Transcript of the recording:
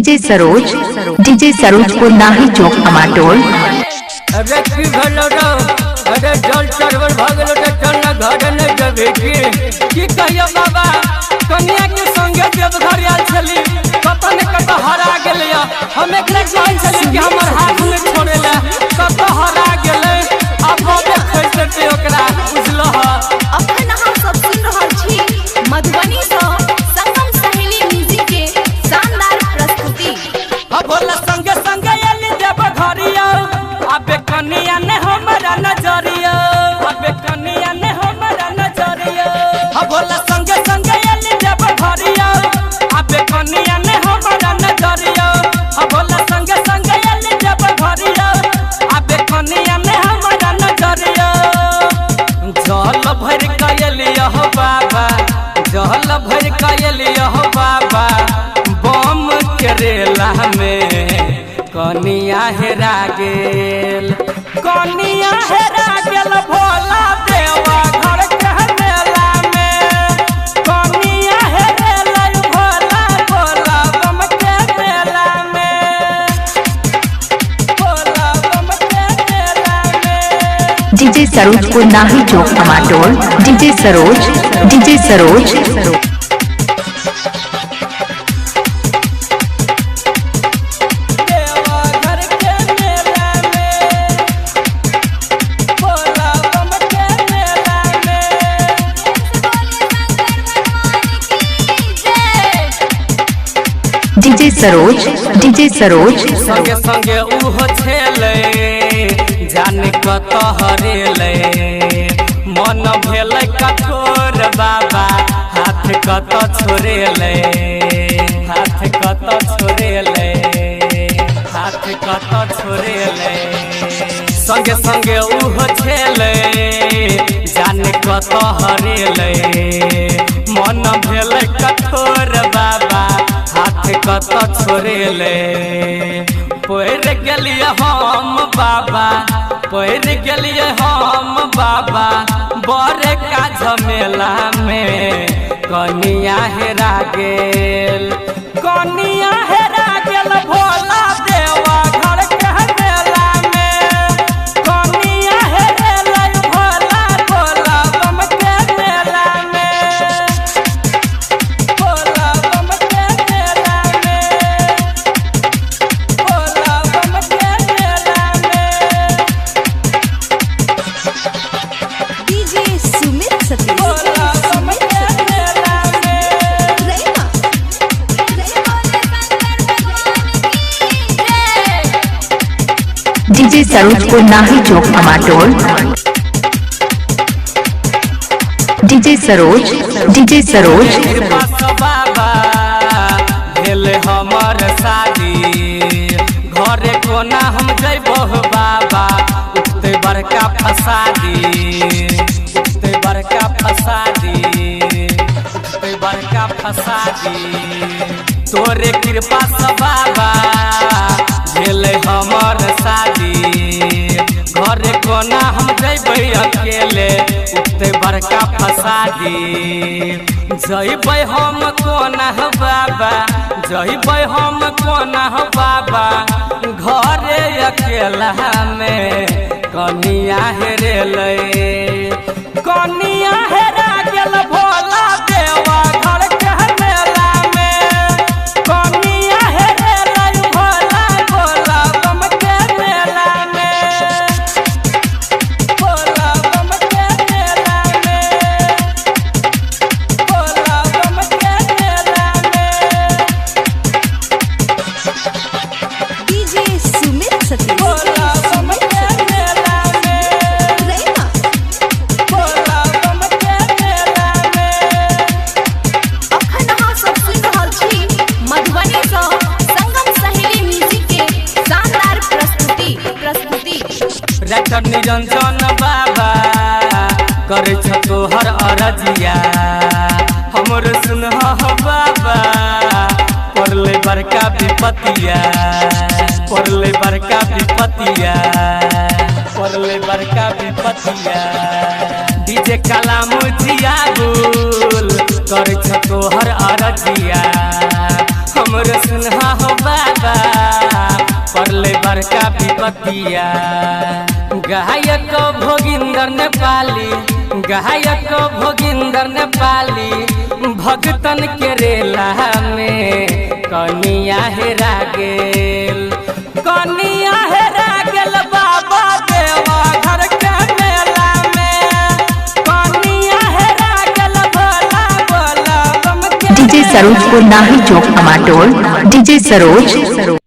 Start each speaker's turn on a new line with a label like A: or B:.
A: DJ Saroj को नाही चौक टमाटोल।
B: अरे की भलो रो अरे जल चरवर भागलो त चल ना घर न जबे की कहियो बाबा कन्या के संगे जब घर आल छली कत ने कत हरा गेलिया हम एकरा चाहि छली कि हमर हाथ में छोड़ेला कत हरा गेले अब देखे से ओकरा बुझलो ह
C: अखन हम सब सुन रहल छी मधुबनी से संगम सहेली म्यूजिक के शानदार प्रस्तुति।
B: अब बोला संगे संगे एली देव घरिया अबे कन्या ने हमरा नजरिया अबे कन्या ने हमरा नजरिया अब बोला संगे संगे एली देव घरिया अबे कन्या ने हमरा नजरिया अब बोला संगे संगे एली देव घरिया अबे कन्या ने हमरा नजरिया जल भर कयलिया हो बाबा जल भर कयलिया हो बाबा बम करेला में कनिया हेरा गेल भोला देवा घर के मेला में कनिया हेरेल भोला भोला बम के मेला में भोला बम के मेला में।
A: डीजे सरोज को नाही चौक टमाटोल। डीजे सरोज डीजे सरोज
B: संगे संगे उहो छेले जाने कत हरेले मन भेल कठोर बाबा हाथ कत छोड़ेले हाथ कत छोड़ेले हाथ कत छोड़ेले संगे संगे उहो छेले जाने कत हरेले मन भेल कठोर बाबा हाथ कत छोड़ेले पैर गेलिए हम बाबा पैर गेलिए हम बाबा बड़े का झमेला में कनिया हेरा गेल भोला देवा घर के मेला में कनिया हेरेल भोला भोला बम के मेला में भोला बम के मेला में भोला बम के मेला में
C: डीजे सुमित सतीश
B: भोला बम के मेला में।
C: रैना
A: डीजे सरोज को नाही चौक टमाटोल। डीजे सरोज
B: कृपा से बाबा भेल हमर शादी घरे कोना हम जइबो बाबा उठते बड़का फसादी उठते बड़का फसादी उठते बड़का फसादी तोरे कृपा से बाबा भेल हमर शादी घरे कोना हम जइबै अकेले उठते बड़का फसादी जइबै हम कोना बाबा जइबै हम कोना बाबा घरे अकेला में कनिया हेरेले कनिया हेरा गेल भोला देवा घर के मेला में कनिया हेरेल भोला भोला बम के मेला में भोला बम के मेला में भोला बम के मेला में
C: डीजे सुमित सतीश
B: भोला बम के मेला में
C: रैना
B: भोला बम के मेला में।
C: अखन हम सब सुन रहल छी मधुबनी से संगम सहेली म्यूजिक के शानदार प्रस्तुति।
B: डॉक्टर निरंजन बाबा करे छ तोहर अरजिया हमर सुनह बाबा पड़ले बड़का विपतिया पड़ले बड़का विपतिया पड़ले बड़का विपतिया डीजे कलाम जिया बोल करे छ तोहर अरजिया हम हमरो सुनहा हो बाबा परले बड़का विपतिया। गायक भोगिंदर नेपाली, गायक भोगिंदर नेपाली भगतन के रेला में कनिया हेरा गेल, कनिया हेरा गेल बाबा देवा घर के मेला में, कनिया हेरा गेल भोला भोला बम के।
A: डीजे सरोज को नाही चौक टमाटोल, डीजे सरोज।